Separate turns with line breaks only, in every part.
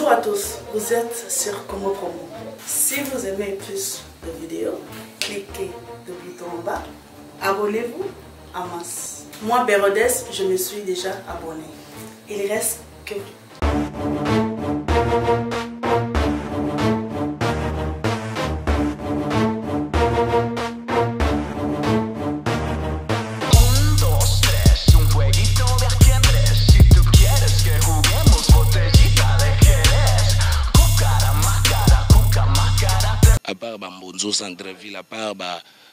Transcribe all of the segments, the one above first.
Bonjour à tous, vous êtes sur Congo Promo. Si vous aimez plus de vidéos, cliquez le bouton en bas, abonnez-vous en masse. Moi, Bérodès, je me suis déjà abonné. Il reste que
à part Bambonzo centre-ville, à part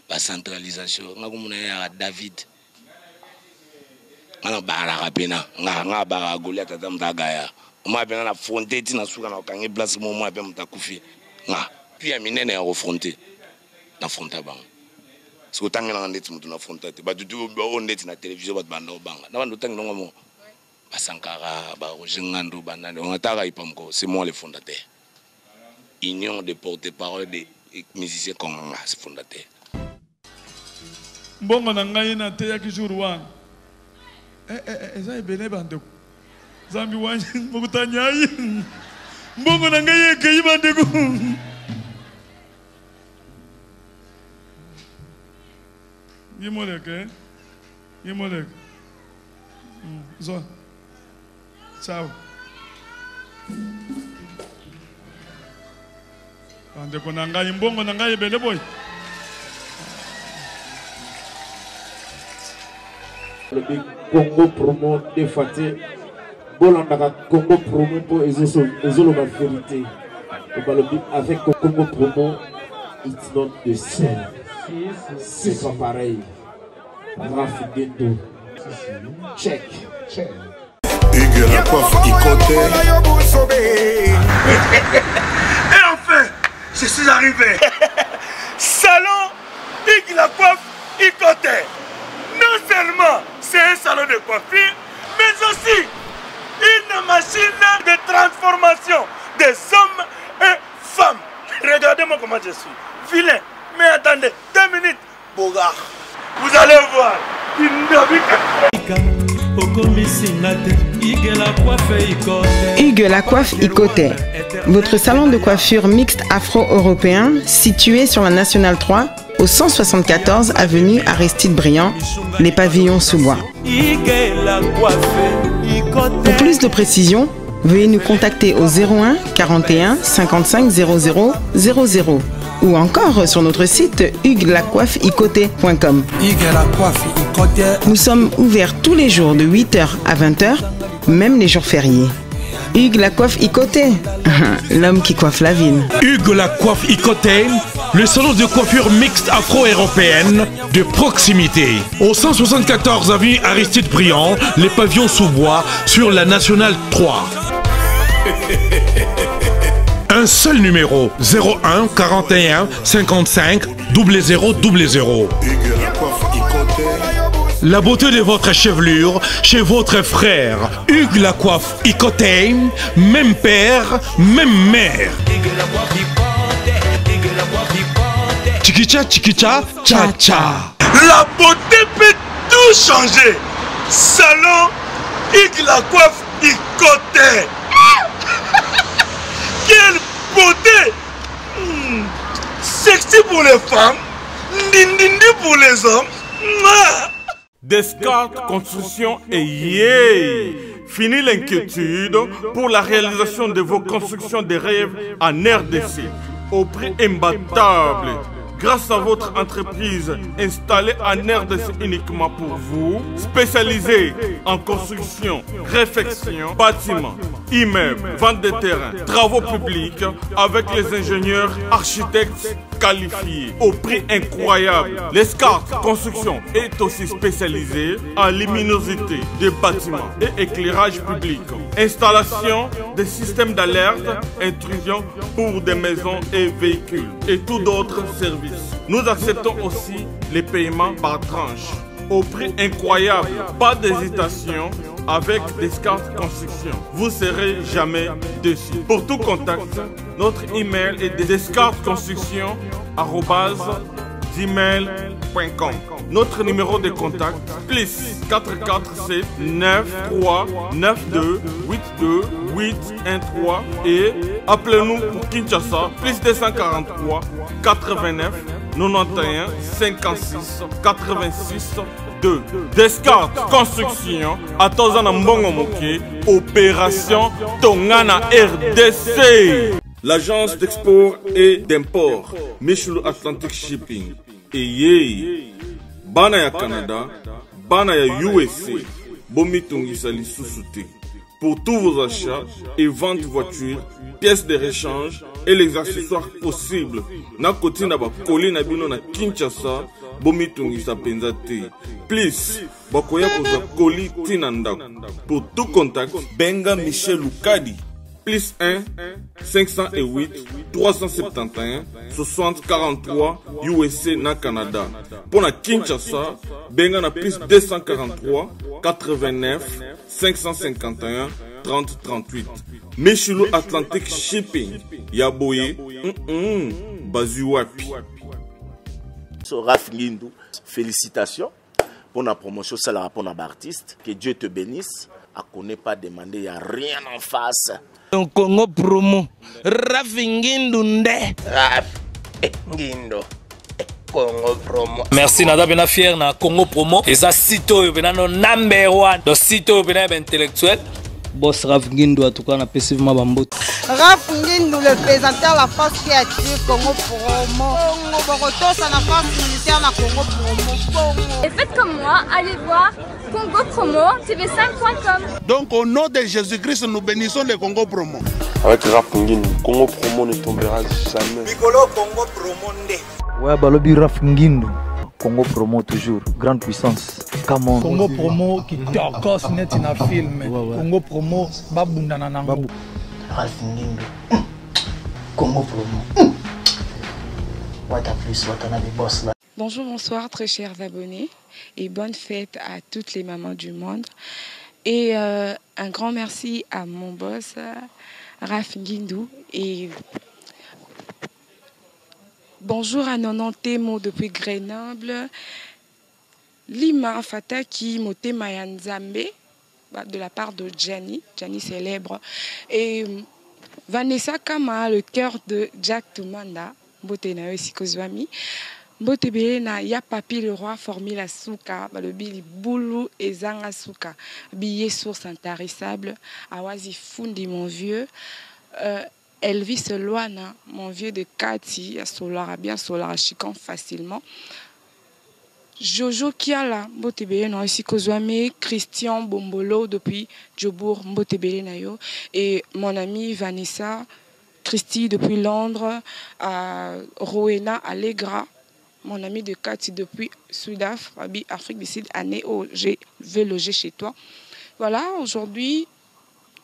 la centralisation, on a David. On a Barapena, on a Goliath, on a affronté, on a place moment à Koufi. Puis il y a une affronté. On a affronté. Parce que tant qu'on a affronté, on est na télévision, c'est moi le fondateur. Union des porte-parole des musiciens congolais, c'est fondateur.
Mbongo na ngai na te ya kijuru wana. Eza ebele bandeko. Zambi wanje mukutanyai. Mbongo na ngai ekeyi bandeko. Yimoleke. Yimoleke. Zo. Ciao. Bandeko na ngai mbongo na ngai ebele boy.
Le Congo Promo de Faté, Bolanda Congo Promo pour Ezolo ma vérité. Avec Congo Promo, it's not the same. C'est pas pareil. Raf Gendo. Check.
Hugues la coiffe Ikoté.
Et enfin, je suis arrivé. Salon Hugues la coiffe Ikoté. Non seulement c'est un salon de coiffure, mais aussi une machine de transformation des hommes et femmes. Regardez-moi comment je suis. Vilain. Mais attendez, 2 minutes. Bogart. Vous allez voir.
Hugues la coiffe Ikoté. Votre salon de coiffure mixte afro-européen situé sur la Nationale 3 au 174 avenue Aristide Briand, les pavillons sous bois. Pour plus de précisions, veuillez nous contacter au 01 41 55 00 00 ou encore sur notre site hugueslacoiffeikoté.com. Nous sommes ouverts tous les jours de 8h à 20h, même les jours fériés. Hugues la coiffe Ikoté, l'homme qui coiffe la ville.
Hugues la coiffe Ikoté, le salon de coiffure mixte afro-européenne de proximité. Au 174 avenue Aristide Briand, les pavillons sous bois sur la Nationale 3. Un seul numéro, 01 41 55 00 00. La beauté de votre chevelure chez votre frère. Hugues la coiffe Ikoté, même père, même mère. Chikicha, chikicha, cha cha.
La beauté peut tout changer. Salon Hugues la coiffe Ikoté. Quelle beauté! Sexy pour les femmes, dindindi pour les hommes.
Descartes Construction et yeah! Fini l'inquiétude pour la réalisation de vos constructions de rêves en RDC au prix imbattable. Grâce à votre entreprise installée en RDC uniquement pour vous, spécialisée en construction, réfection, bâtiments, immeubles, vente de terrains, travaux publics, avec les ingénieurs architectes qualifiés au prix incroyable. Descartes Construction est aussi spécialisée en luminosité des bâtiments et éclairage public, installation des systèmes d'alerte, intrusion pour des maisons et véhicules et tout d'autres services. Nous acceptons aussi les paiements par tranche au prix incroyable. Pas d'hésitation avec Descartes Construction. Vous ne serez jamais déçus. Pour tout contact, notre email est descartesconstruction@gmail.com. congopromo@gmail.com. Notre numéro de contact, plus 447 93 92 82 813 et appelez-nous pour Kinshasa, plus 243 89 91 56 86 2. Descartes Construction, Atozana Mbongo Moké, Opération Tongana RDC. L'agence d'export et d'import, Michel Atlantic Shipping. Et yé, Bana ya Canada, Bana ya USA, Bomitungisa li Susute. Pour tous vos achats et ventes de voitures, pièces de rechange et les accessoires possibles. Na koti na ba koli na bino na Kinshasa, Bomitungisa penzate. Please, bakoya koza koli tinanda. Pour tout contact, Benga Michel Lukadi. Plus 1 508 371 60 43 USA na Canada. Pour la Kinshasa, Benga na plus 243 89 551 30 38. Michelo Atlantic Shipping. Yaboye, Bazuapi.
Raph Ngindou, félicitations pour la promotion, ça la rapport à l'artiste. Que Dieu te bénisse. À connaît pas demander, il n'y a rien en face.
Congo promo, Raph Ngindou nde.
Ngindo. Congo promo.
Merci nada bena fier na Congo promo. Et ça sito yo bena no number 1. Do sito yo bena intellectuel.
Boss Raph Ngindou en tout cas on a passivement bambote.
Raph Ngindou le présentateur la force créative Congo promo. Boroto ça la force militaire na Congo promo.
Et faites comme moi, allez voir Congo promo tv5.com.
Donc au nom de Jésus-Christ nous bénissons le Congo promo.
Avec Raph Ngindou, Congo promo ne tombera jamais.
Bigolo Congo promo nde.
Ouais, balobi Raph Ngindou. Congo promo toujours, grande puissance. Come
Congo promo qui torcos net in a film. Congo promo babundana nango.
Raph Ngindou. Congo promo. What a plus, what a boss là.
Bonjour, bonsoir très chers abonnés et bonne fête à toutes les mamans du monde. Et un grand merci à mon boss Raph Ngindou et bonjour à Nonon Temo depuis Grenoble, Lima Fataki Mote Mayanzambe de la part de Gianni célèbre, et Vanessa Kama, le cœur de Jack Tumanda, Mbotena Sikozwami, Mbotebele na ya papi le roi formule souka, le bili boulou et zanga souka, billet source intarissable, awazi fundi mon vieux. Elvis Loana, mon vieux de Kati, à Solara bien, Solara Chican facilement. Jojo Kiala, Mbotebele na aussi Kozwame, Christian Bombolo depuis Djobourg, Mbotebele na yo, et mon amie Vanessa, Christy depuis Londres, Rowena Allegra, mon ami de Kati depuis Sudaf, Afrique du Sud, année où je vais loger chez toi. Voilà, aujourd'hui,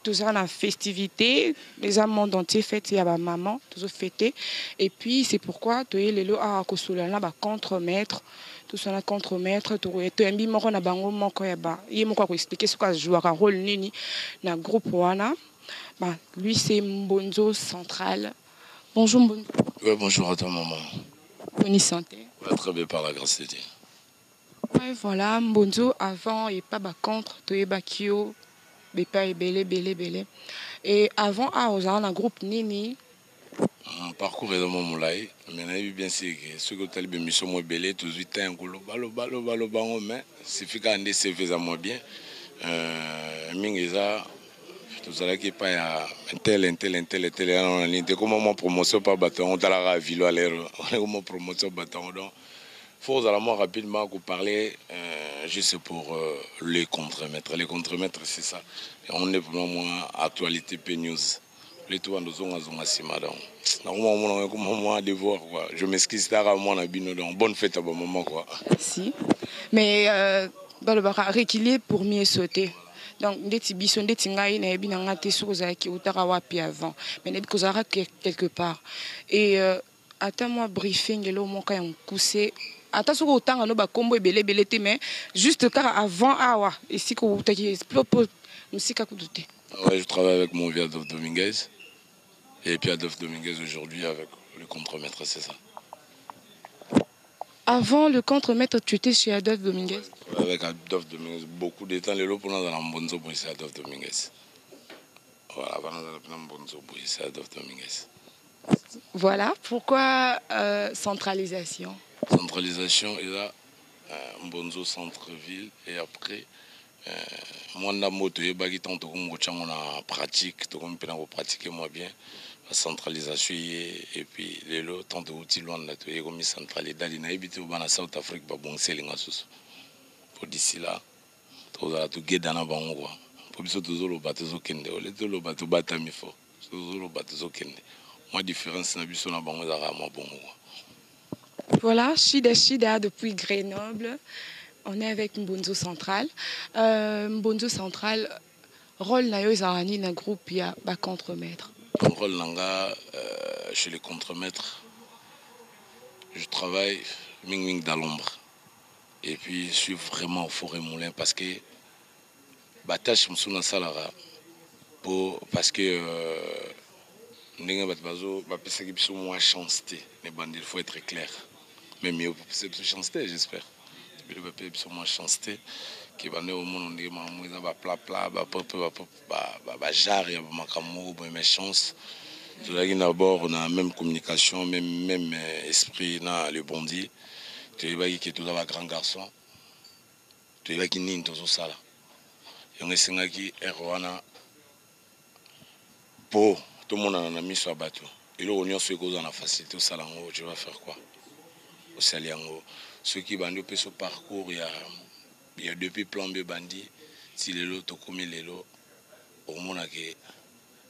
tout ça, la festivité, les âmes monde entier fêtent, il y a ma maman, tout ça fêté. Et puis, c'est pourquoi tu es le à Kosulana, contre-maître, tout ça, contre-maître, tu es un bimoro na bango, mon koyaba. Il m'a expliqué ce que je joue à rôle nini, na groupe Wana. Bah, lui, c'est Mbonzo Central. Bonjour Mbonzo.
Ouais, bonjour à toi, maman.
Bonne santé.
Ouais, très bien, par la grâce de Dieu.
Ouais, voilà, Mbonzo, avant, il n'y a pas contre, tu es Bakio. Belé. Et avant, on a un groupe Nini.
Mon parcours est dans mon moulay. Mais on a vu bien sûr que ceux qui ont été mission moi belé, tous les temps, balo, mais c'est fait qu'un des CV à moi bien. Mingeza, tout ça qui pas un tel, en ligne. Comment mon promotion pas bâton, on t'a la ville à l'air, on promotion bâton donc. Faut vraiment rapidement vous parler juste pour les contre-maîtres. Les contre-maîtres, c'est ça. Et on est pour moi actualité P-News. Les tout nous ont madame. Moi de voir quoi. Je m'excuse à moi na bino donc bonne fête à bon moment quoi.
Merci. Mais réquilier pour mieux sauter. Donc des tibisons des tingai na ebina ngate soza ki utara wapi avant. Mais ne kozara quelque part. Et attends moi briefing et là mon cas on poussé. Attention au temps, on a combo et belé, mais juste car avant, ici que vous avez explosé,
je travaille avec mon vieux Adolphe Dominguez. Et puis Adolphe Dominguez aujourd'hui avec le contre-maître, c'est ça.
Avant le contre-maître, tu étais chez Adolphe Dominguez?
Avec Adolphe Dominguez, beaucoup de temps, les lots pour nous dans Mbonzo, c'est Adolphe Dominguez. Voilà, avant nous Mbonzo, c'est Adolphe Dominguez.
Voilà, pourquoi centralisation?
Centralisation, il y a Mbonzo centre-ville et après, moi, je suis en pratique, je pratique moi bien. La centralisation et puis les lots, tant de outils loin de la comme centralisé. Dans les au South Afrique, pour d'ici là, tout ça, tout est dans la banque. Pour que tout le bateau soit kende, tout le bateau batami fort, tout le bateau soit kende. Moi, différence, c'est la banque d'Arama bon.
Voilà, Chida depuis Grenoble. On est avec Mbonzo Central. Mbonzo Central, rôle na yo ezarani na groupe ya ba contre-maître.
Mon rôle nanga chez les contre-maîtres, je travaille ming dans l'ombre. Et puis je suis vraiment au Forêt Moulin parce que ma tâche me souvient salara parce que n'enga batbazo ba pesa ki biso moi chanceté les bandits, il faut être clair. Mais mieux c'est chanceté j'espère. Depuis le papier biso moi chanceté qui va au monde on dit ma ba pla ba pop ba jar ya makamo ba méchance. Tout là d'abord on a même communication même esprit na le bondi. Tu vois qui est tout là grand garçon. Tu vois qui ni tout ça là. On est singa qui erwana pour tout le monde en a mis sur bateau. Et là on y a ce qu'on a facilité au salango, tu vas faire quoi? Au saliango. Ceux qui bandent peu ce parcours il y a depuis plan B bandit si les lots comme les lots au monde que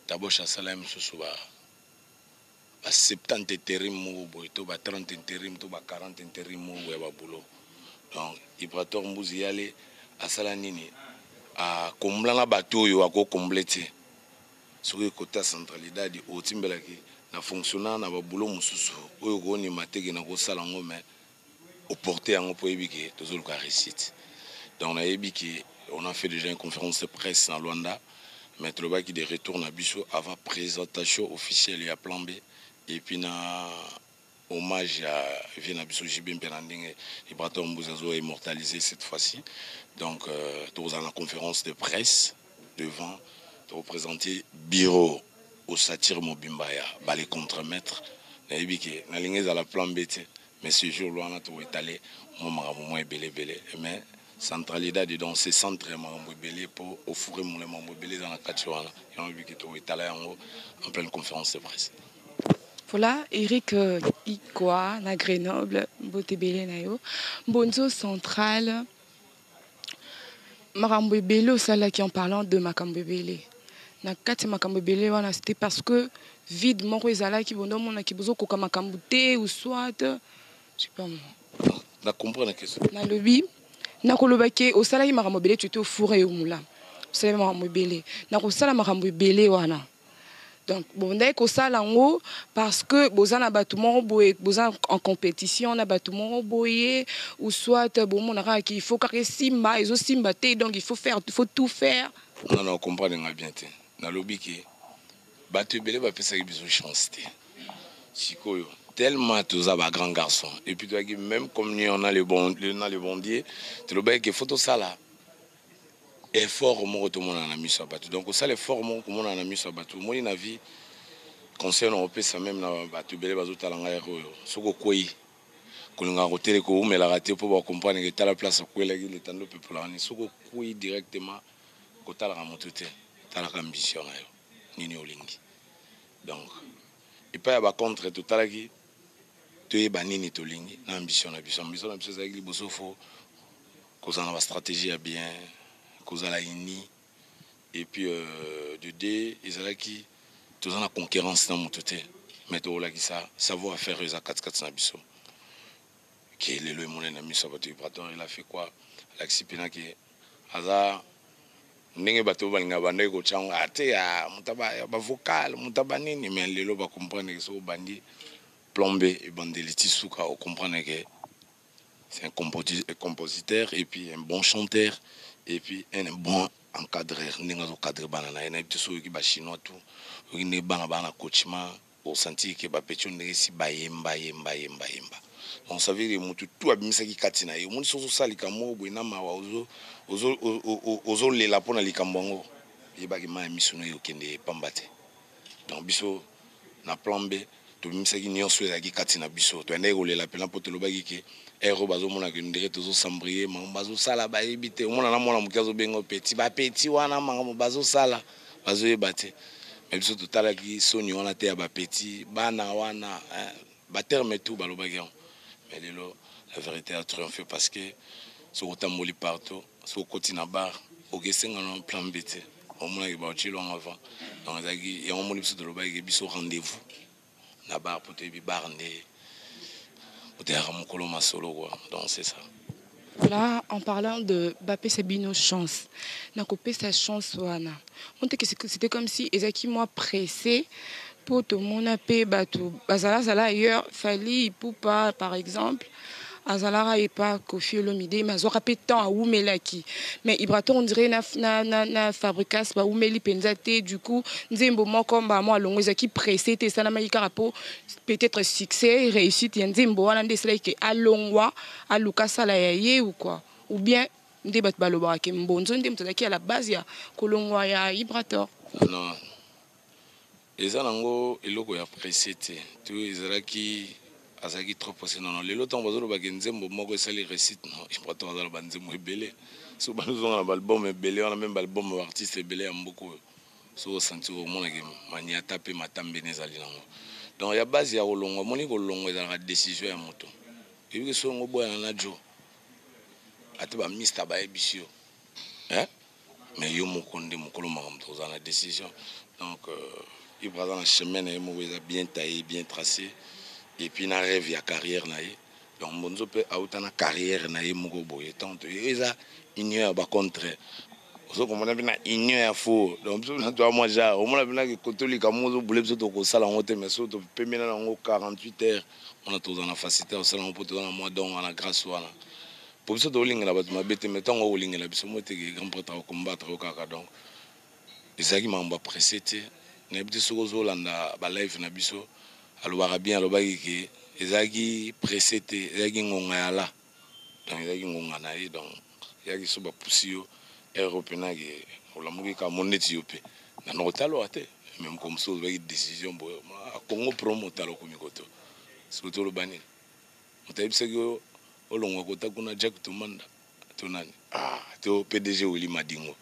d'abord chasalam ce soir. À 70 intérim to ba 30 intérim to ba 40 intérim ya ba boulot. Donc Ibrator Mbuzi yale asala nini a combler na bateau yo ako compléter. Sur le côté centralité au timbela ki na fonctionnant na ba boulot mususu oyo ko ni mateke na ko sala ngo mais au porter en po ebiki to zo ka réussite. Donc on a ebiki on a fait déjà une conférence de presse en Luanda. Mais le bac qui retourne à Bissau avant présentation officielle et à plan B. Et puis na hommage à Vina Bissau Jibim Penanding et Braton Mbouzazo immortalisé cette fois-ci. Donc tous dans la conférence de presse devant de représenter bureau au satire Mobimbaya, les contre-maîtres. Na ebiki na ligne à la plan B. Mais ce jour-là on a tout étalé moi belé mais centralité dans ces centres belé pour offrir mon belé dans la Katiwana et on a vu que tout étalé en pleine conférence de presse.
Voilà, Eric Ikwa, na Grenoble, Botebele Nayo, Mbonzo Central, Marambebele au sala qui en parlant de Makambebele. Na kati Makambebele, c'était parce que vide mon rezala qui bon mon qui besoin koka Makambute ou soit, je sais pas moi.
Na comprendre la question.
Na lobby, na kolobake au sala qui Marambebele tu étais au fourré au moulin. Au sala Marambebele, na ko sala Marambebele wana. Donc, bon, parce que bozan a bâtiment bozan en compétition, on a bâtiment boyé ou soit bon mon il faut carrer simba, ils ont simba donc il faut tout faire.
Non, on comprend bien. Dans le lobby qui battu belé va penser qu'ils ont chance. Sikoyo tellement tous à grand garçon et puis même comme nous on a le bondier, tu le bec photo ça là. Effort au tout le monde en a mis sur bateau. Donc ça l'effort au tout le monde en a mis sur bateau. Moi il a vu conseil européen ça même na bateau belé bazo talanga héros. Soko koi. Kolonga hôtel ko mais la raté pour comprendre que la place ko la le temps le peuple là ni soko koi directement ko talanga motote. Talanga ambition na yo. Nini olingi. Donc et pas ba contre tout talaki to e banini to lingi na ambition na biso ça avec liboso fo ko ça na stratégie à bien la ini et puis de D ils allaient qui tous en la concurrence dans mon côté mais tout là qui ça savoir faire les 4-4 na biso qui est le mon ami ça va il a fait quoi l'axipina qui hasard ndenge bato balinga bande ko changa ate ya mutaba ba vocal mutaba nini mais lelo ba comprendre que so bandi plombé et bandeliti souka au comprendre que c'est un compositeur et puis un bon chanteur et puis un bon encadreur n'engazo cadre banana et n'habite sur qui ba chinois tout qui ne bana bana coachement au senti que ba pecho n'esi ba yemba on savait que mutu tout abimisaki katina yo moni soso salika mo boina mawa ozo lela pona likambongo yebaki ma misuno yo kende pambate donc biso na plan B to bimisaki nyonso ezaki katina biso to ende kolela pena po tolobaki ke ero bazomona ke ndire tozo sambrier ma bazosala bayebi te omona na mwana moki azobenga petit ba petit wana manga bazosala bazoyeba te mais biso totalaki soni wana te ya ba petit bana wana baterme tout balobaki mais lelo la vérité a triomphé parce que ce otamboli partout ce kotina bar okesenga na plan B te omona ke baotilo avant donc ezaki yango moni biso tolobaki ke biso rendez-vous na bar pour te bi bar nde donc c'est ça.
Là, en parlant de Bappé Sabino chance, n'a coupé sa chance wana. On dit que c'était comme si Ezaki moi pressé pour tout mon appé bateau. Bazala zala ailleurs, Fali Poupa par exemple. Azalara et pas Kofi Olomide, mais ils ont rappelé tant à Oumelaki. Mais Ibrato, on dirait na fabricas, bah Oumeli Penzate, du coup, Nzembo moi comme bah moi longo Ezaki pressé, t'es ça na maïka rapo peut-être succès, réussite, Nzembo wana ndesla ke alongwa, aluka sala yaye ou quoi, ou bien ndébat balobara ke mbonzo ndem tozaki à la base ya kolongwa ya Ibrato.
Non. Eza nango eloko ya pressé te, tu ezalaki azaki trop passé non les lots bazolo bagenzembo moko esali récite non je prends dans banzembo ebele so banozonga na album ebele on a même album artiste ebele ya mboko so senti au monde que mania taper matambe nezali nango donc ya base ya kolongo moni kolongo dans la décision ya moto et que so ngo boya na jo ate ba mista ba ebisio mais yo mokonde mokolo makam toza na décision donc il prend dans la chemin et mo bien taillé bien tracé. Et puis na rêve ya carrière na ye donc bonzo pe auta na carrière na ye moko boye tant eza union ba contre ozo komona bina union ya faux donc biso na toi moi ja o mona bina ke kotolika mozo bule biso to ko sala ngote mais so to pemena na ngo 48 heures on a tous en facilité on sala ngo to na mois donc on a grâce wana pour biso to lingela ba ma bete mais tant ngo lingela biso mote ke grand prêtre ko combattre au kaka donc ezaki mamba pressé te na biso so zo landa ba live na biso alobaka bien alobaki ke ezaki pressé te ezaki ngonga ya la donc ezaki ngonga na ye donc ezaki so bapusi yo européen ke olamuki ka moneti yo pe na notalo te même comme ça avec décision boyo Congo promo talo komikoto surtout le banil mutayibisa ko olongwa kota kuna Jack Tumanda tonani to PDG Willy Madingo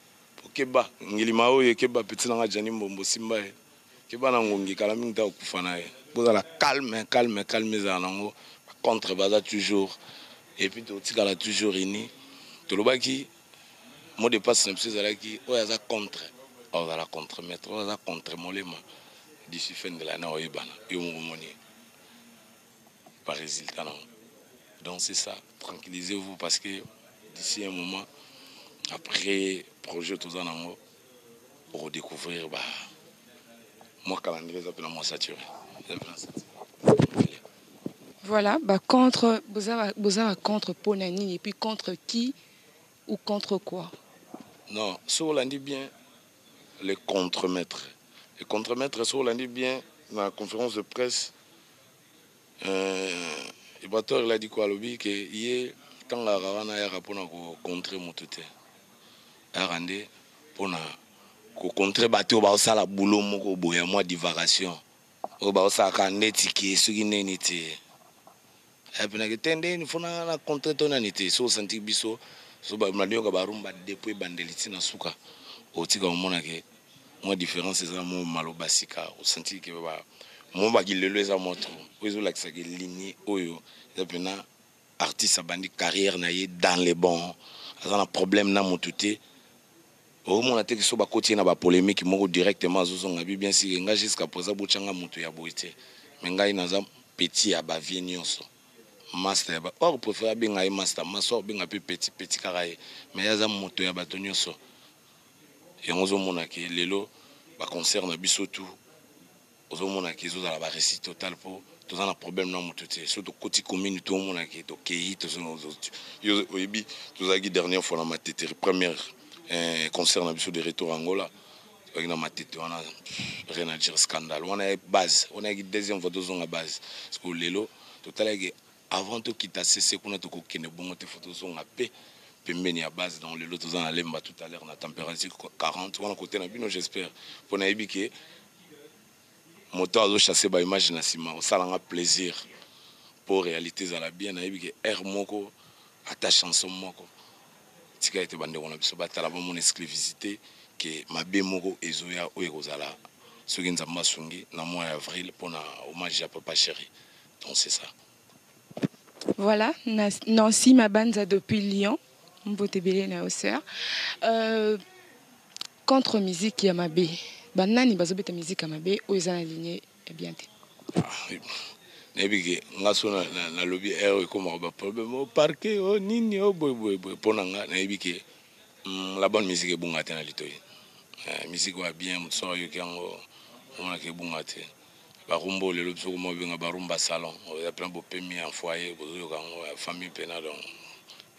pokeba ngilima oyo keba petina nga Jani Mbombo Simba keba na ngongi kala mingi ta kufana ye la calme zanango contre baza toujours et puis tu la toujours ini to lobaki mot de passe c'est zalaki o yaza contre o la contre mettre o yaza contre molema d'ici fin de l'année o ibana yo moni par résultat non donc c'est ça tranquillisez-vous parce que d'ici un moment après projet tous zanango pour redécouvrir bah moi calendrier ça peut moi saturé.
Voilà, bah contre Bozara contre Ponani et puis contre qui ou contre quoi?
Non, sur on dit bien les contre-maîtres. Les contre-maîtres, sur on dit bien dans la conférence de presse. Ibrator il a dit quoi lobby que hier tant la ravana ya rapona ko contrer motute. Arande pona ko contrer bateau ba sala boulot moko boya moi divagation. O ba osaka netiki suki neniti e pena ke tende ni fona na contrat na niti so senti biso so ba mlanyo ka barumba depuis bandeliti na suka o tika omona ke moi différence eza mo maloba sika o senti ke ba mo ba gilelo eza moto ozo la kisake ligne oyo e pena artiste bandi carrière na ye dans les bons azana problème na motute au moins que so ba côté na ba polémique moko directement azozonga bien si nga jusqu'à présent bochanga mutu ya boité mais ngai naza petit ya ba vie nyonso master ba or préfère benga master maso benga petit karaye mais yaza mutu ya bato nyonso yango zo mona ke lelo ba concerne biso tout ozo mona ke zo za ba récit total pour tous un problème na mutu te surtout côté commune tout mona ke to kei to yo oyebi tous a dernière fois na ma tête première concerne biso de retour Angola avec na matete on a rien à dire scandale on a base on a deuxième fois deux ans à base parce que lelo total avant de quitter CC qu'on a tout kokene bongo te photos sont apé pembeni à base dans le lot aux en lemba tout à l'heure na température 40 on a côté na bino j'espère pour na ebike moto azo chasser ba image na sima au salanga plaisir pour réalité za la bien na ebike air moko ata chanson moko tika ete bande on a biso batala ba mon exclusivité que mabe moko ezoya o ekozala soki nzamba sungi na mois d'avril pour na hommage à papa chéri. Donc c'est ça.
Voilà, Nancy Mabanza depuis Lyon, Mbotebele na Osser. Contre musique Yamabe. Banani bazobeta musique Yamabe oza na ligne bien te.
Nebiki ngaso na lobby air comme ba problème au parquet au nini au boy ponanga nebiki la bonne musique est bonne na litoyi. Musique va bien mutso yo kango on a ke bungate. Barumba le lobso ko mobenga barumba salon il y a plein de pemi en foyer bozo kango famille pena donc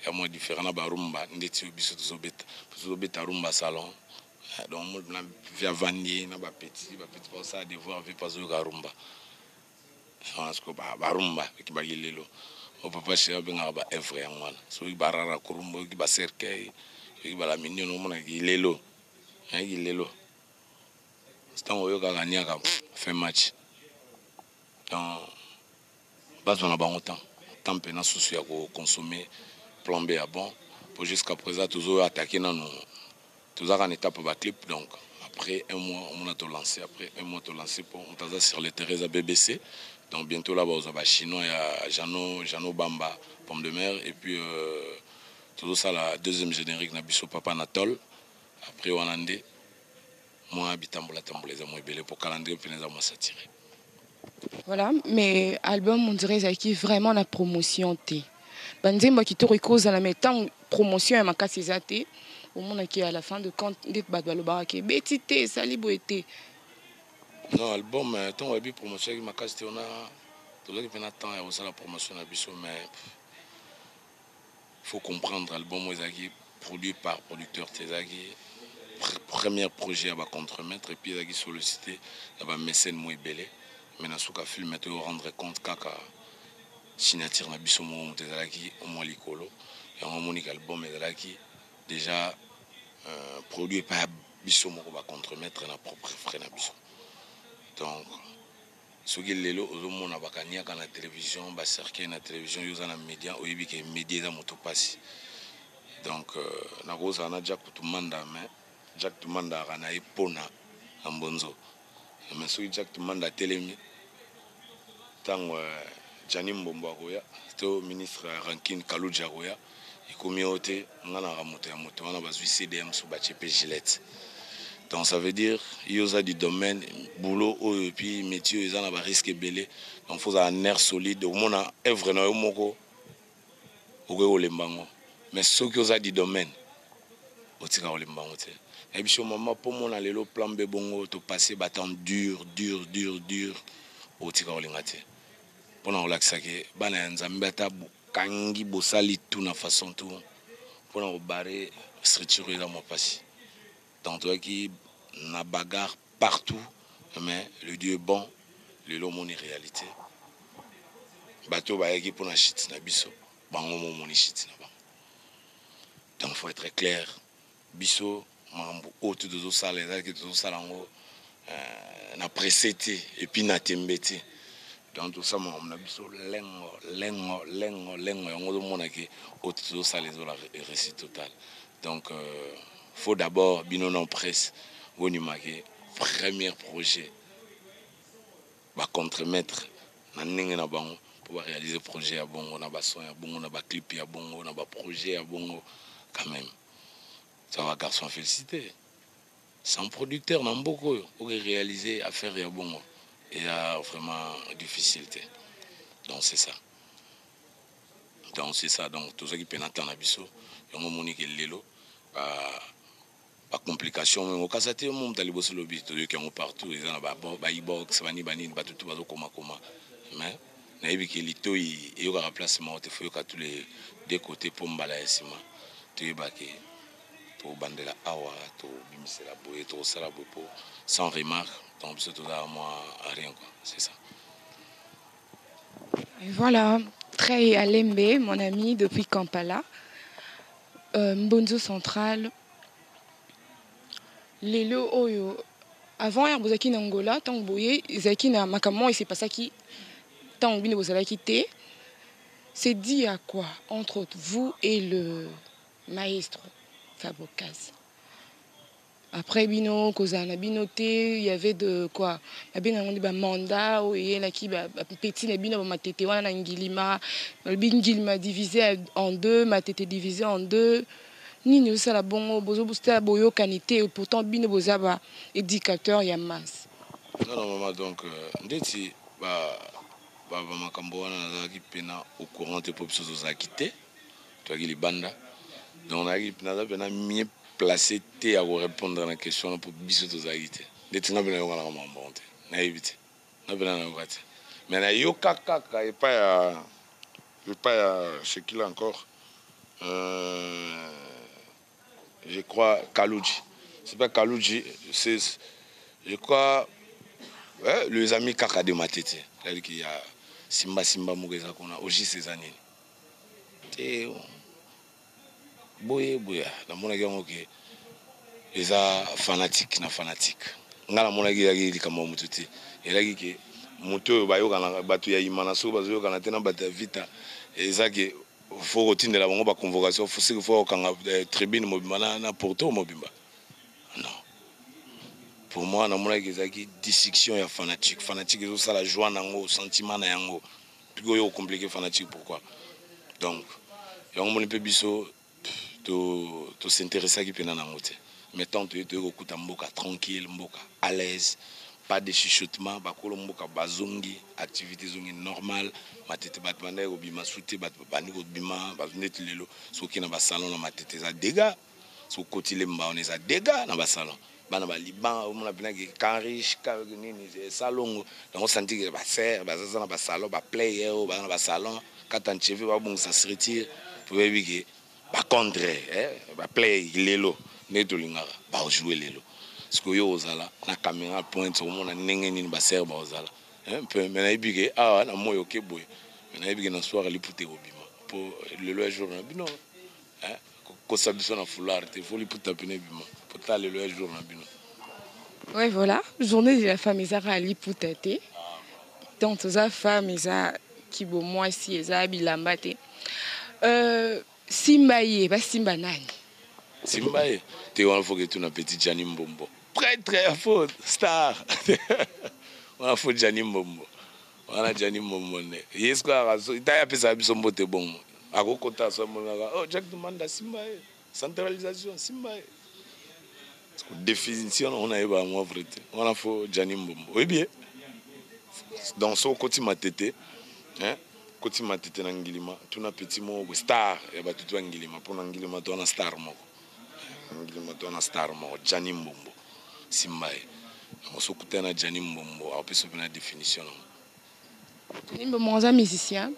il y a moins différent na barumba ndeti biso tozobeta rumba salon donc mo na via vanier na ba petit pour ça devoir ver pas zo rumba on ce ko barumba ki ba yelelo o papa chéri benga ba evre ngwana so ibarara kurumbo ki ba cercueil ki ba la minyo no mona ki lelo yelelo c'est un oyo ka niaka fait match. Donc, on a bon temps. Tant que nous avons consommé, plan B à bon. Pour jusqu'à présent, toujours attaqué dans nous. Toujours en étape de clip. Donc, après un mois, on a tout lancé. Après un mois, on a lancé pour on sur les terrains à BBC. Donc, bientôt là-bas, on a chinois, il y a Jano Bamba, pomme de mer. Et puis, toujours ça, la deuxième générique, Nabiso Papa Natol. Après, on a andé. Moi, habitambola tambola, moi, belé pour calendrier, puis nous avons s'attirer.
Voilà, mais album on dirait que vraiment la promotion t. Bandé moi qui te recose à la mettant promotion à ma casisate au monde qui à la fin de compte dit badalo barake betité salibo été.
Non album tant web promotion avec ma casité on a tout le qui temps et aussi la promotion à biso mais faut comprendre album Ezaki produit par producteur Tezaki premier projet à contremettre et puis Ezaki sollicité là-bas mécène moi belé. Mais dans ce cas, film est rendre compte kaka signature na biso mo tezalaki au moins likolo et on monique album ezalaki déjà produit par biso mo ba contremettre na propre frère na biso. Donc ce qui lelo ozomona bakania kana na télévision ba cercle na télévision yoza na média oyebi ke média za moto pasi. Donc na koza na Jack Tumanda mais Jack Tumanda kana epona ambonzo. Mais ce qui Jack Tumanda telemi tant Janim Mbombo Agoya, c'était au ministre Rankin Kalouja Agoya, et comme il était, on a ramonté à moto, on a basé CDM sous Bachepe Gillette. Donc ça veut dire, il y a du domaine, boulot, et puis métier, ils ont un risque belé. Donc il faut un air solide, au moins un œuvre dans le moko, au lembango. Mais ceux qui ont du domaine, au tika au lembango. Et puis au moment pour moi, on a le plan B bongo, to passer battant dur, au tika au lengate. Pona olakisa ke bana ya nzambe ata kangi bosali tout na façon tout pona obare structure eza mo pasi donc toi qui na bagarre partout mais le Dieu est bon le lo moni réalité bato ba yaki pona shit na biso bango mo moni shit na bango donc faut être clair biso mambo auto de zo sala eza ke zo sala ngo na précédé et puis na tembeti. Donc tout ça, on a besoin lengo, on a montré que autour ça les autres récit total. Donc faut d'abord binonon en presse, on y marqué premier projet, va contremettre, na pour réaliser le projet à bon, on a besoin à bon, on a clip à bon, on a projet à bon quand même. Ça va garçon féliciter. Sans producteur, on a beaucoup pour réaliser affaire à bon. Il y a vraiment difficulté. Donc c'est ça. Donc tout ce qui peut entendre biso, il y a monique lelo pas complication mais au cas ça te monde d'aller bosser le but qui ont partout ils ont ba box bani ba tout bazo comment mais na yebi ke lito il y aura remplacement te faut que tous les deux côtés pour mbala esima tu yeba ke to bandela awa to bimisela boye to sala bopo sans remarque. Donc c'est tout à moi rien quoi, c'est ça.
Et voilà, Trey Alembe, mon ami depuis Kampala. Mbonzo Central. Lelo Oyo. Avant, il y a en Angola, tant que il y a Makamon, et c'est pas ça qui. Tant que vous avez quitté. C'est dit à quoi entre autres, vous et le maestro Fabocaz. Après Bino, Kozana Binoté, il y avait de quoi? Il y avait des mandats où il y a qui petit Bino Matete wana Ngilima, Ngilima divisé en deux, Matete divisé en deux. Ni ça la bon bozo booster boyo canité pourtant Bino bozaba éducateur ya masse.
Non maman donc ndeti ba makambo wana nazaki pena au courant te pop sozo zakité toi qui les banda donc on arrive naza pena mieux placé à répondre à la question pour biso to zakité ndeti na pena ngala mambo na éviter na pena na ngati mais na yo kaka et pas chez qui là encore je crois Kalouji. C'est pas Kalouji, c'est je crois les amis Kaka de Matete. C'est-à-dire qu'il y a Simba Mougeza qu'on a aussi ces années. Et boye la mona gango ke eza fanatique na fanatique. Ngala mona gi kama mututi. Elaki ke muto bayo kana batu ya imana so bazo kana tena bata vita ezaki faut retirer la bonne convocation faut quand tribune mobimba na porto mobimba non pour moi na mona ezaki dissection ya fanatique ils ça la joie nango sentiment na yango puis yo compliqué fanatique pourquoi donc yango moni pe biso to s'intéresser qui pena nango te mais tant tu es okuta mboka tranquille mboka à l'aise pas de chuchotement bakolo mboka bazongi activité zongi normale matete bat bande obima souté bat bani obima bazoneti lelo soki na ba salon na matete za dégâts so kotile mba on za dégâts na ba salon bana ba liban on a bien que quand riche nini salon donc on sentit que ba serre bazaza na ba salon ba player ba ba salon quand en cheveux ba bon ça se retire pour éviter ba contre ba play lelo neto lingara ba jouer lelo ce que yo ozala na caméra pointe au monde ndenge nini ba serre ba ozala un peu mais na ibige ah na moyo keboy mais na ibige na soir li puté obima pour le loyer jour na bino ko sabiso na foulard te faut li puta pene bima pour ta le loyer jour na bino.
Ouais voilà, journée de la femme ezara ali putate. Donc za femme eza ki bo moi si eza bilamba te. Simba ye ba simba nani?
Simbaye, tu vois, il faut que tu aies un petit Gianni Mbombo. Très fort, star. On a fait Gianni Mbombo. On a Gianni Mbombo. Il y a ce qu'on a fait, il y a un peu de bon. À côté de ça, oh, Jack demande à Simbaye. Centralisation, Simbaye. Définition, on a eu à moi, vrai. On a fait Gianni Mbombo. Oui, bien. Dans son côté, ma tête, hein? Côté ma tête, Nangilima, tu as un petit mot, star. Et bah, tu as Nangilima. Pour Nangilima, tu as un star. Ngilima star mo Gianni Mbombo Simbaye on s'occupe na Gianni Mbombo a peut une définition
Gianni Mbombo est musicien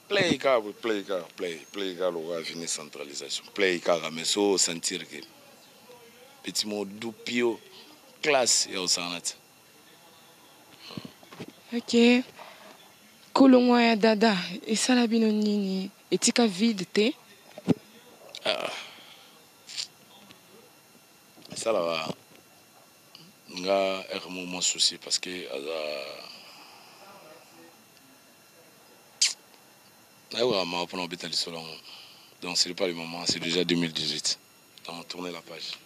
play car on va venir centralisation play car mais so sentir que petit mot doupio classe et au sanat
OK kolongo ya dada et ça la bino nini etika vide te
ça là nga mon souci parce que donc c'est pas le moment, c'est déjà 2018 on tourne la page.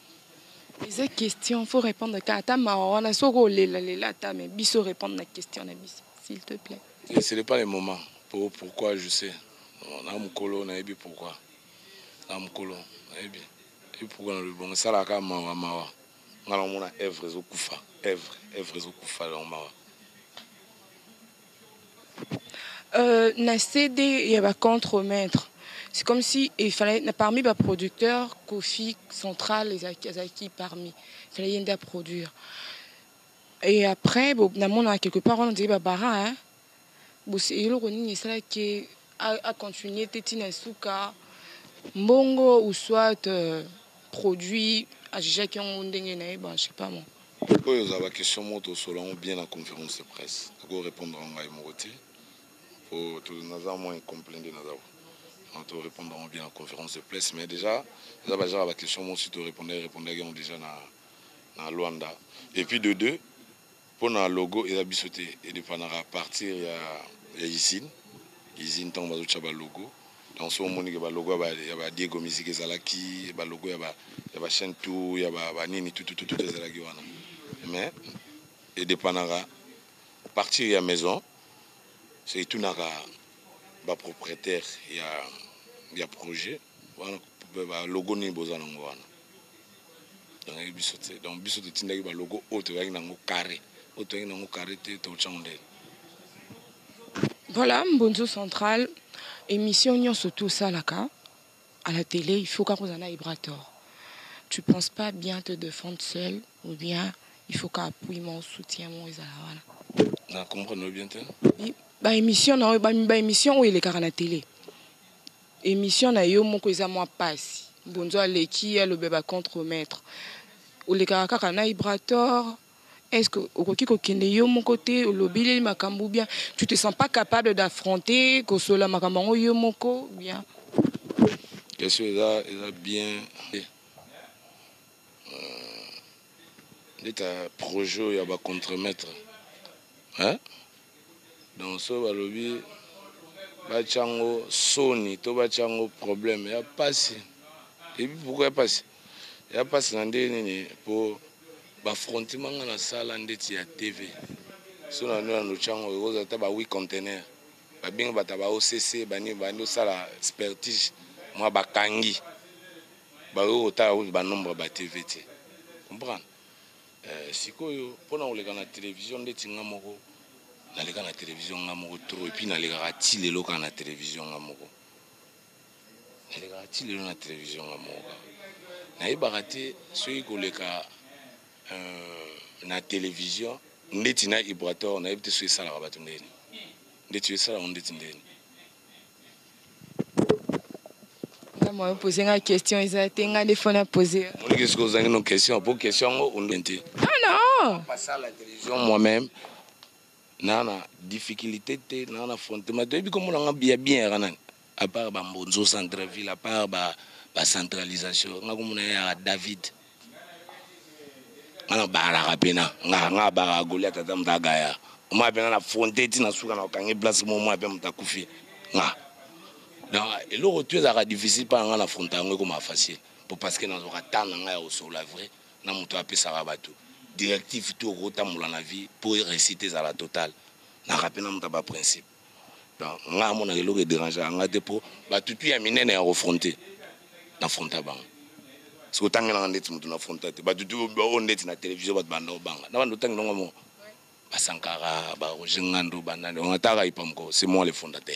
Les questions faut répondre quand on a soko lela ta mais biso répondre la question na biso s'il te plaît.
Ce n'est pas le moment pourquoi je sais on a mukolo na ebi pourquoi na mukolo na ebi et pourquoi le bon ça la ka mawa ngala mona evre zo kufa la mawa
na CD il y a contre-maître. C'est comme si il fallait parmi les producteurs Kofi Central les Azaki parmi il fallait y en produire et après bon on a quelque part on dit bara hein bon c'est le roni ça qui a continué tetina suka mbongo ou soit produit à Jacques on ndengene bon je sais pas moi.
Pourquoi vous avez question moto selon bien la conférence de presse pour répondre en moi côté pour nous avons moins complet de nous. On te répondra bien en conférence de presse, mais déjà, la question, moi aussi, te répondre déjà dans Luanda. Et puis de deux, pour le logo, il a bissoté. Et depuis à partir, il y a Isine. Isine, tant que tu as le logo. Dans ce moment, il y a le logo, il y a Diego Musique Zalaki, il y a le logo, il y a Chentou, il y a Nini, tout les Zalaki. Mais, et depuis à partir, il y a maison. C'est tout le propriétaire, il y a projet. Le logo n'est pas besoin. Donc, bisoté tindaki ba logo auto avec nango carré. Auto avec nango carré te changé.
Voilà, Mbonzo Central, émission surtout ça là à la télé, il faut qu'on ait un vibrateur. Tu penses pas bien te défendre seul ou bien il faut qu'appuie mon soutien mon voilà.
Na comprendre bien te.
Ba émission na ba émission où il est car à la télé. Émission na yo moko eza moi passe. Mbonzo aleki le bébé contre maître. Ou les caracas na vibrateur. Est-ce que au yo mon côté au lobby makambu bien tu te sens pas capable d'affronter que cela makambo yo moko bien
question est bien l'état projet ya ba contre-maître hein donc ça ba lobby ba chango soni to ba chango problème ya passe et puis pourquoi passe ya passe nani pour affrontement dans la salle ndeti ya TV so na no chango oza ta ba 8 containers ba bien ba ta ba OCC bani sala expertise moi ba kangi ba ota ba nombre ba TV ti comprendre sikoyo pona oleka na télévision ndeti ngamoko na leka na télévision ngamoko trop et puis na leka ti lelo ka na télévision ngamoko na leka ti lelo na télévision ngamoko na yebaka te soki koleka na télévision ndeti na vibrateur na yebite so sala ba tundeni ndeti sala ndeti ndeni.
Moi poser une question ils a tenga des fois à poser.
Moi qu'est-ce que vous avez une question pour question on entend.
Ah non.
Passer à la télévision moi-même nana difficulté te nana affrontement et puis comme on a bien ranani à part ba Mbonzo centre-ville à part ba centralisation nga comme on a David ana bara rapena nga bara Goliath tata mtagaya uma pena na fronte tina suka na kangi place momo pe mtakufi nga donc et le retour ça difficile pas nga na fronte ngo comme facile pour parce que na zo katana nga au sur la vrai na muto apesa ba bato directive tout rota mula na vie pour réciter ça la totale na rapena mtaba principe donc nga mona le que déranger nga te pour ba tout ya minene ya refronter na fronte ba parce que tant que on est tout na fronte ba tout on est na télévision ba banda banga na bando tant ngo mo ba Sankara ba Rojingando banane on ataka ipamko c'est moi le fondateur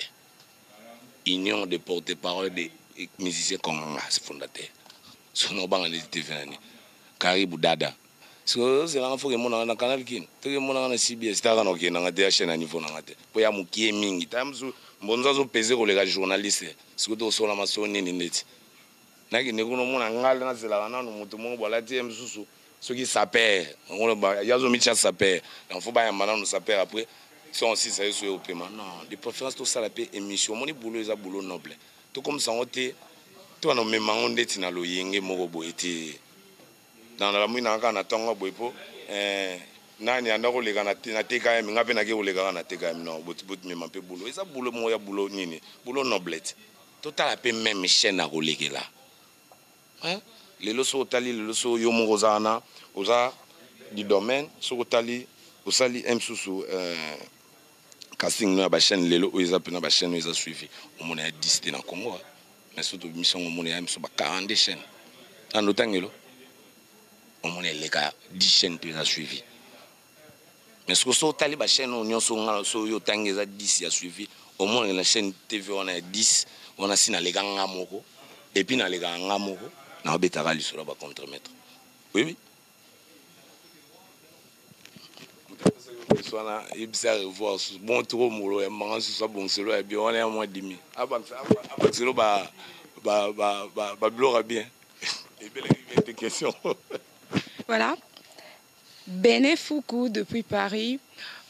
union de porte-parole des musiciens congolais c'est fondateur sono banga les TV nani Karibu Dada so c'est là faut que mon na canal kin to que mon na CBS ta kana okena ngate ya chaîne niveau ngate po ya mukie mingi tamzu mbonza zo peser ko les journalistes c'est que to so la masoni ni net naki ne kuno mona ngale na zela na no mutu mo bola tie msusu ce qui s'appelle on ba yazo micha s'appelle il faut ba ya mana no s'appelle après si on si ça est sur au paiement non de préférence tout ça la paix émission moni boulot eza boulot noble tout comme ça on te to na mema onde tina lo yenge moko boete dans la mouina kana tongo boipo nani anda ko lega na teka mi ngape na ke ko lega na teka mi no but mema pe boulot eza boulot mo ya boulot nini boulot noblette total la paix même chaîne na ko legela hein les loso tali les loso yo mo rozana oza du domaine so tali osali msusu casting na ba chaîne lelo oza pe na ba chaîne oza suivi o mona 10 na Congo mais surtout mission o mona ya mso ba 40 chaînes en otangelo o mona les cas 10 chaînes oza suivi mais ce que so tali ba chaîne o nyonso ngala so yo tangeza 10 ya suivi au moins la chaîne TV on a 10 on a sina les ganga moko et puis na les ganga moko na obetaka lisolo ba contre-maître oui oui soit il s'est revoir bon trop molo et mangan soit bon solo et bien on est à moins 10 000 solo ba blora bien et belle des questions
voilà Bené Foucault depuis Paris.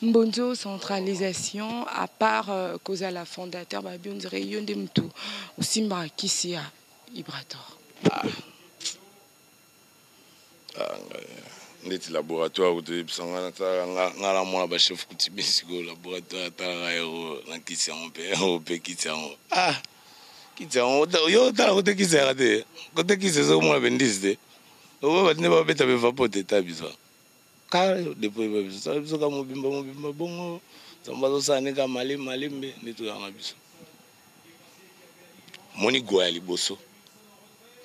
Mbonzo centralisation à part cause à la fondateur bah bien dirait yonde mtu osimba kisia Ibrator.
Ndeti laboratoire où tu sanga ngala mwana ba chef kuti besiko laboratoire ta ero na kisia on pe kisia kisia yo ta ko te kisia rate ko te kisia so mwana bendiste o ba ne ba beta be vapote ta biso ka depuis ba biso ka mobimba bongo samba so sane ka malimbe nditu ya biso moni goya liboso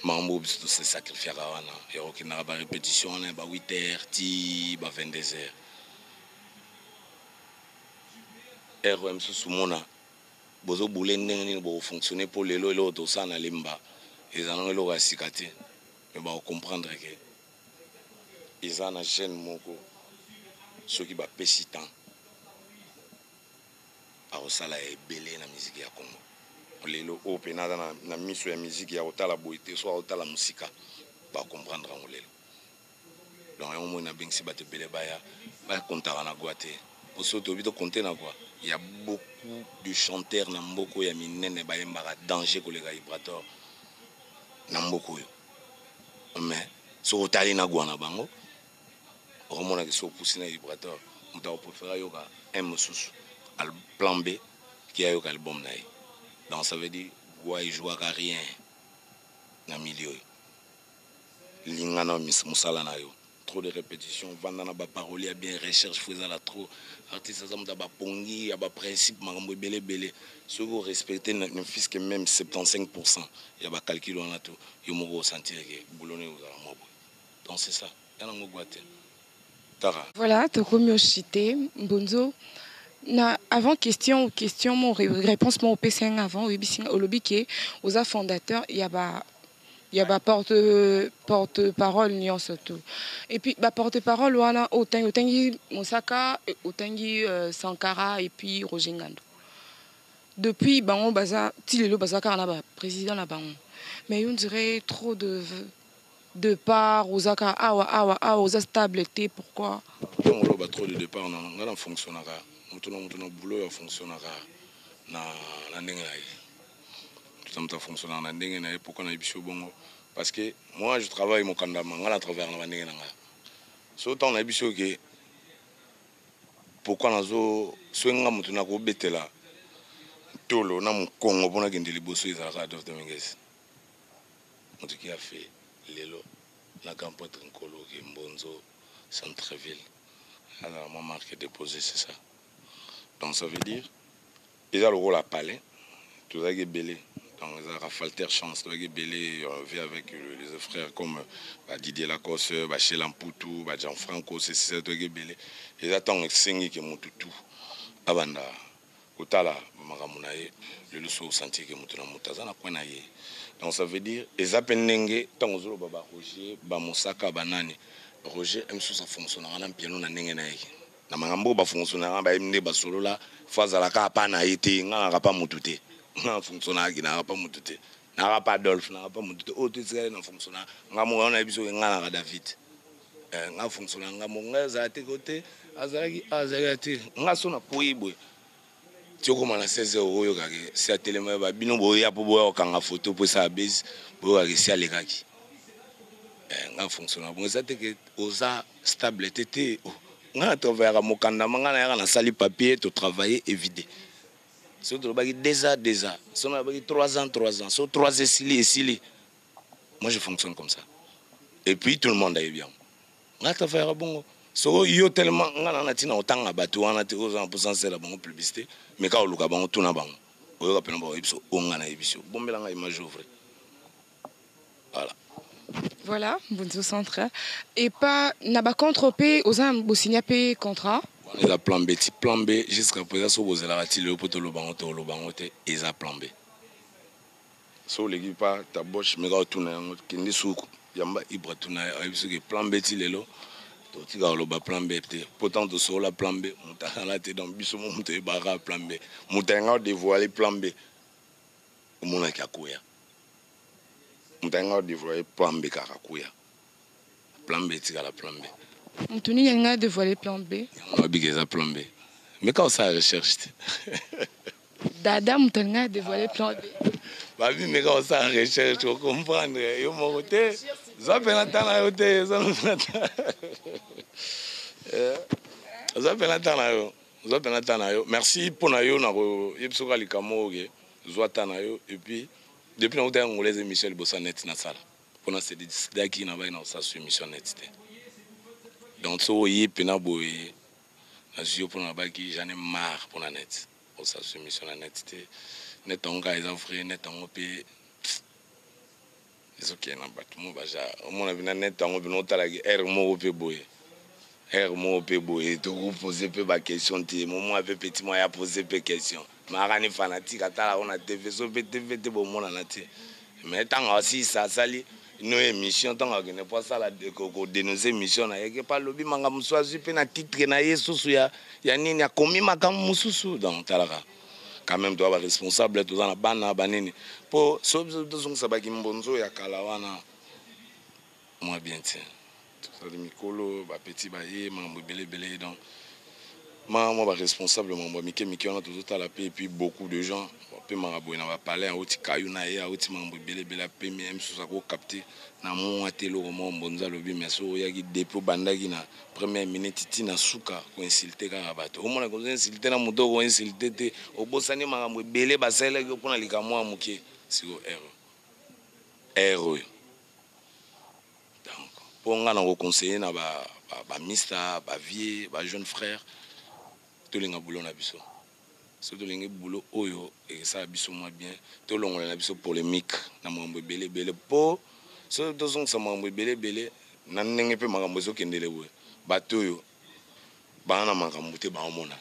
mambo biso se sacrifier wana yo ki na ba répétition na ba 8h ti ba 22h ROM sous mona bozo boule ndenge ni bo fonctionner pour lelo elo to sana limba ezana elo ka sikati mais ba comprendre que ezana jeune moko ceux qui ba pesi temps a osala ebele na musique ya Congo lelo open na miso ya musique ya otala boité soit otala musika ba comprendre en lelo donc on mona bengsi ba te bele baya ba kontara na goate pour soto bito compter na quoi il y a beaucoup de chanteurs na mboko ya minene ba yembaka danger ko les Ibrator na mboko yo mais so otali na gwana bango on mona que so poussé na Ibrator on t'a préféré yoka M sous al plan B qui a yoka album na. Donc ça veut dire qu'il joue à rien dans le milieu. Lingana musala na yo. Trop de répétitions, vandana ba parole bien recherche faisant la trop artiste ça ba pongi ya ba principe makambo belé ce que respecter ne fils que même 75% ya ba calcul on a tout yo mo sentir que boulonné aux ala. Donc c'est ça. Yana mo goate. Tara.
Voilà, to komi cité Mbonzo. Na avant question mon réponse mon PC5 avant au lobby qui est aux fondateurs il y a porte-parole nion surtout et puis porte-parole wana otangi Mosaka otangi Sankara et puis Roger Ngando depuis bango baza tilelo baza kana président la bango mais on dirait trop de part osaka awa aux stabilité pourquoi
on a trop de départ non fonctionnera Mutuna boulot ya fonctionnera na ndenge na ye tout ça fonctionnera na ndenge na ye pourquoi na biso bongo parce que moi je travaille mon kandama ngala travers na ndenge na nga so tant na biso ke pourquoi nazo swenga mutuna ko betela tolo na Congo bona kende liboso ezalaka Adolphe Dominguez mutu qui a fait lelo la campagne Nkolo ke Mbonzo Centreville alors ma marque déposé c'est ça. Donc ça veut dire, ils ont le rôle à palais, tout ça est belé. Donc ils ont Falter Chance, tout ça est belé, vit avec les frères comme Didier Lacoste, Chez Lamputu, Jean-Franco, c'est ça, tout est belé. Ils attendent 5 qui montent tout. Abanda, Otala, Maramunaye, le leçon sentier qui monte dans Moutazana, Kwanaye. Donc ça veut dire, ils appellent Nenge, Tangozolo Baba Roger, Bamosaka, Banane. Roger aime sous sa fonction, on a un piano dans Nengenaye. Na mangambo ba fonctionnaire ba imne ba solo la faza la ka pa na été nga pa mutute nga fonctionnaire ki na pa mutute na pa Adolphe na pa mutute o te tsela na fonctionnaire nga mo ona biso nga na David nga fonctionnaire nga mo nga za te côté azaki nga sona poibwe tioko mana 16 € yo ka ke si atelema ba bino bo ya po bo ka nga photo po sa base bo ka ke si alekaki nga fonctionnaire bon ça te que oza stable tété nga travers mokanda mangana ya na sali papier to travailler et vider so to baki 2 ans so na baki 3 ans so 3 ans ici moi je fonctionne comme ça et puis tout le monde est bien nga travers bongo so yo tellement nga na tina otanga batu wana te ko 100% c'est la bongo publicité mais ka oluka bango tuna bango oyo ka pena ba ebiso onga na ebiso bombela nga image ouvre voilà.
Voilà, Mbonzo Centre. Et pas, n'a pas contre-pé, aux âmes, au signaper contrat.
On a plan B, plan B, jusqu'à présent, si vous avez la ratille, le poteau, le bangote, ils ont plan B. Si vous n'avez pas ta boche, mais quand vous avez qui est sous, il y a un plan B, il est là. Tu as le plan B, pourtant, tu as le plan B, tu as la tête dans le bus, tu as le plan B, tu as dévoilé plan B. Tu as le Mutanga dévoilé plan B karakuya. Plan B tika la plan B.
Moutoni yanga dévoilé plan B.
On a bigé ça plan B. Mais quand ça recherche.
Dada Moutoni dévoilé plan B.
Bah oui, mais quand ça recherche, tu comprends. Yo mon côté, ça fait longtemps là côté, ça fait longtemps là. Merci pour nayo na yebsoka likamo ke zwata nayo et puis depuis on a les émissions Bossanet na sala. Pour c'est daki na ba na sa émission net. Donc so yep na boy na jio pour na ba ki j'en ai marre pour na net. Pour sa émission na net net on ga ils offre net on pe c'est OK na batumo baja au moins na net on bi no tala ki er mo pe boy. Mo pe boy to vous poser peu ba question ti moment avec petit moi ya poser peu question. Marani fanatique atala on a TV so pe TV te bo mona na ti. Mais tant aussi ça sali nos émissions tant que ne pas ça la ko dénoncer émission na yeke pas lobby manga muswazi pe na titre na yesusu ya nini ya komi makamu mususu donc talaka quand même doit être responsable tout dans la bana banini pour so ça ba kimbonzo ya kalawana moi bien tiens ça de mikolo ba petit ba ye mambo belé donc moi responsable mambo mike on a tout à la paix et puis beaucoup de gens pe maraboy na ba parler en oti kayuna ya oti mambo belé pe même sous ça ko capter na mo atelo mo mbonza lobi mais so ya ki dépôt bandaki na première minute tina suka ko insulter ka bato o mona ko insulter na muto ko insulter te obosani mambo belé basela ko pona likamo amuke siko erreur donc pour nga na ko conseiller na ba mista ba vie ba jeune frère to linga boulot na biso surtout linga boulot oyo et ça biso moi bien to longo na biso polémique na mambo belé po so dozong sa mambo belé na ndenge pe makambo zo kendele we bato yo bana makambo te ba omona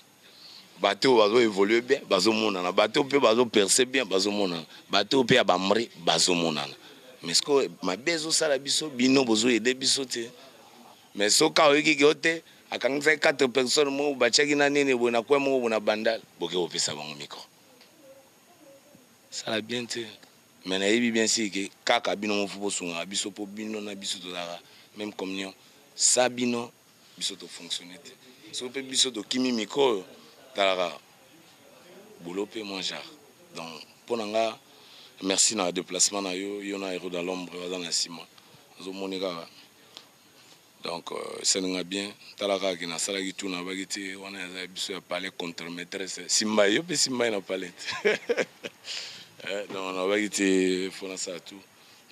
bato bazo évoluer bien bazo mona na bato pe bazo percer bien bazo mona bato pe ba mri bazo mona mais ce que ma bezo sala biso bino bozo aider biso te mais so ka oki ke à 4 personnes mo bachaki na nini bona kwa mo bona bandal boke opesa bango micro ça la bien te mais na yebi bien si que kaka bino mo fubo sunga biso po bino na biso to dara même communion ça bino biso to fonctionner te so pe biso to kimi micro dara boulot pe moins jar donc pour nga merci na déplacement na yo na héros dans l'ombre dans la ciment zo monika. Donc, c'est bien. Talaka qui n'a pas de tout, on a besoin de parler contre maîtresse. Simba, il y a Simba n'a pas l'aide. Donc, on a été faire ça tout.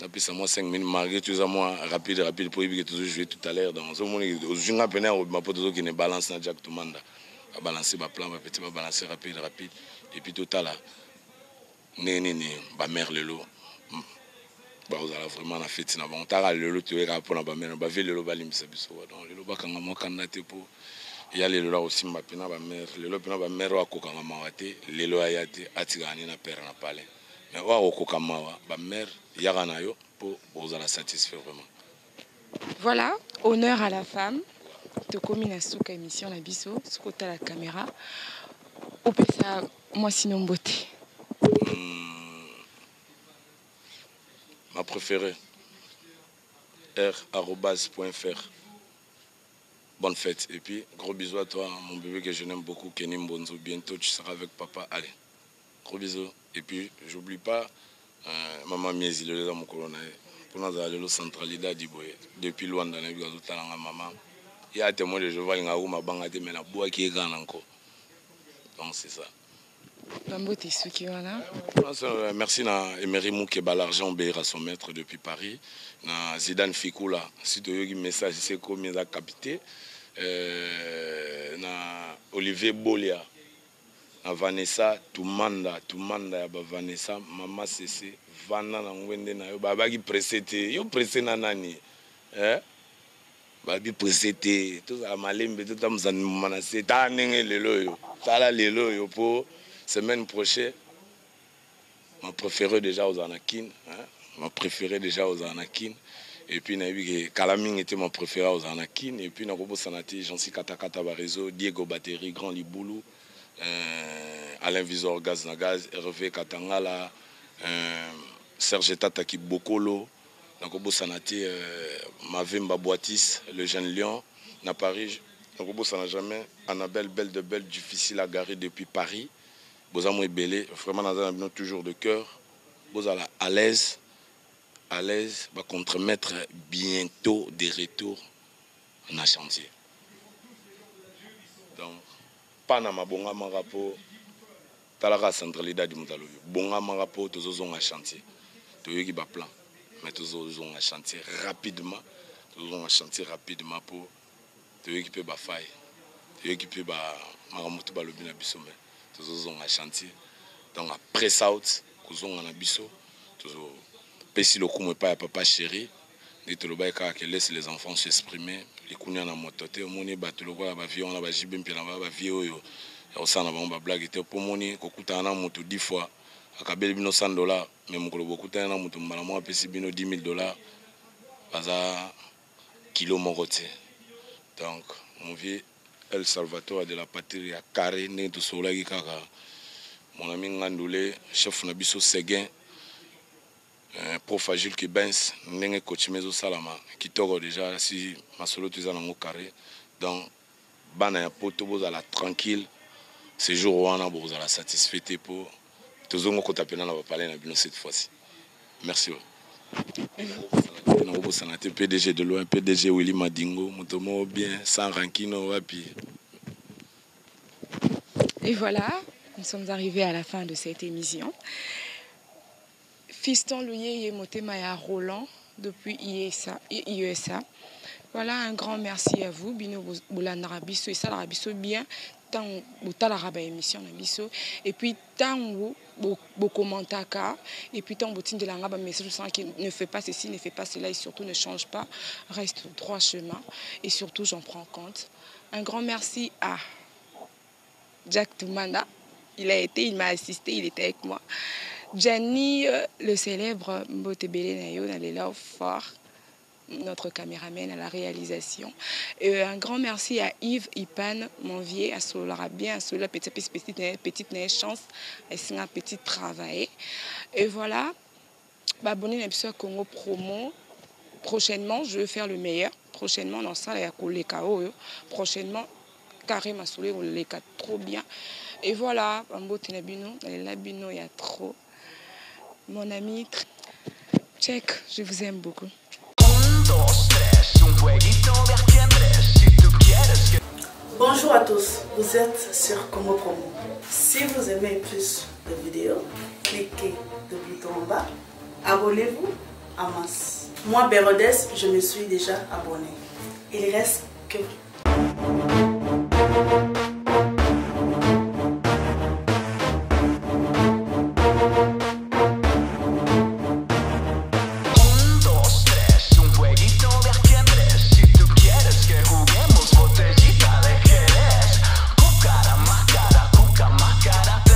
Après, ça moi 5 minutes, malgré tout ça, moi rapide pour éviter que tout jouer tout à l'heure. Donc, je suis un peu ma pote qui ne balance pas Jack tout le monde. À balancer ma plan, ma petit, ma balancer rapide. Et puis tout à l'heure, ma mère le lot. Bah vous allez vraiment la fête na bon tara le lot tu pour na ba mère ba vile le balim ça biso donc le ba kanga mo kanate pour il y a le lot aussi ma pena ba mère le lot pena ba mère wa ko kanga mawate le lot ayate atigani na père na palais mais wa ko kanga wa ba mère yara na yo pour vous allez satisfaire vraiment.
Voilà, honneur à la femme. To komina suka émission na biso skota la caméra. Opesa moi sinon beauté. Ma préférée, r@.fr. Bonne fête. Et puis, gros bisous à toi, mon bébé que je n'aime beaucoup, Kenny Mbonzo. Bientôt, tu seras avec papa. Allez, gros bisous. Et puis, j'oublie pas, maman Miezi, le dans mon colonel. Pour nous aller au centralité d'Iboye. Depuis loin dans les gazos, maman. Il y a témoin de Jéhovah, il y a ma banque, mais la boîte qui est grande encore. Donc, c'est ça. Merci à Emery Mouké Balarjan Béir à son maître depuis Paris. Na Zidane Fikoula, si tu as un message, c'est comme il a capté. Na Olivier Bolia, na Vanessa Toumanda, Vanessa, Mama Cessé, Vanna Nangwende na yo, babaki pressé, yo pressé na nani, babi pressé, tout ça malembe, tout ça mzanmanase, ta nenge lelo yo, ta la lelo yo pour. Semaine prochaine, ma préférée déjà aux Anakin. Ma préférée déjà aux Anakin. Et puis, Kalaming était mon préféré aux Anakin. Et puis, Nakobo Sanati, Jansi Katakata Barezo, Diego Bateri, Grand Liboulou, Alain Visor Gaz Nagaz, Hervé Katangala, Serge Tataki Bokolo, Nakobo Sanati, Mavemba Boitis, le jeune lion,
à Paris. Donc, ça n'a jamais. Annabelle, belle de belle, difficile à garer depuis Paris. Vous avez belé, vraiment, nous toujours de cœur. Vous allez à l'aise, va contremettre bientôt des retours en chantier. Donc, pas dans ma bonga marapo, talaka centralité du Moutalo. Bonga marapo, tous os en chantier. Tous qui va plan, mais tous os en chantier rapidement, tous en chantier rapidement pour tous qui peut ba faille, tous qui peut ba maramutu ba lobi na biso mais tous os en chantier. Donc après ça, tous on a biso, tous pesi le coup pas papa chéri. Et tout le bail qui laisse les enfants s'exprimer. Les coups na mototé, moni battu le bois, ba vie on a ba jibim puis ba vie oyo. Au sein na ba blague était pour moni ko kutana moto 10 fois. Akabeli bino $100 même ko lo kutana moto mbala mo pesi bino $10,000. Baza kilo moroté. Donc on vit El Salvatore de la patrie à carré né to solaki kaka. Mon ami Ngandoulé, chef na biso Seguin. Prof Agile qui benz n'engé coach mezo salama qui toro déjà si ma solo tu en au carré donc bana ya poto boza la tranquille ce jour wana boza la satisfait pour tous on ko tapena na parler na bino cette fois-ci merci na sanate PDG de loin PDG Willy Madingo motomo bien sans rancune wapi.
Et voilà, nous sommes arrivés à la fin de cette émission. Fiston Louye Motemaya Roland depuis IESA. Voilà, un grand merci à vous. Bino Boulanarabiso et ça l'arabiso bien. Tant Boutalarabe émission Nabiso. Et puis tant vous commentez et puis tant boutine de l'angaba message qui ne fait pas ceci, ne fait pas cela et surtout ne change pas. Reste droit chemin. Et surtout j'en prends compte. Un grand merci à Jack Toumanda. Il m'a assisté, il était avec moi. Gianni, le célèbre Mbotebele Nayo, dans les love fort, notre caméraman à la réalisation. Et un grand merci à Yves Ipan, mon vieux, à Solara bien, à Solara petite chance, à un petit travail. Et voilà, abonnez à Congo Promo. Prochainement, je vais faire le meilleur. Prochainement, dans ça, il y a les KO. Prochainement, carrément, on les cas trop bien. Et voilà, en beau Ténabino, dans les labino, il y a trop. Mon ami, check, je vous aime beaucoup.
Bonjour à tous, vous êtes sur Congo Promo. Si vous aimez plus de vidéos, cliquez le bouton en bas, abonnez-vous en masse. Moi, Bérodes, je me suis déjà abonné. Il reste que...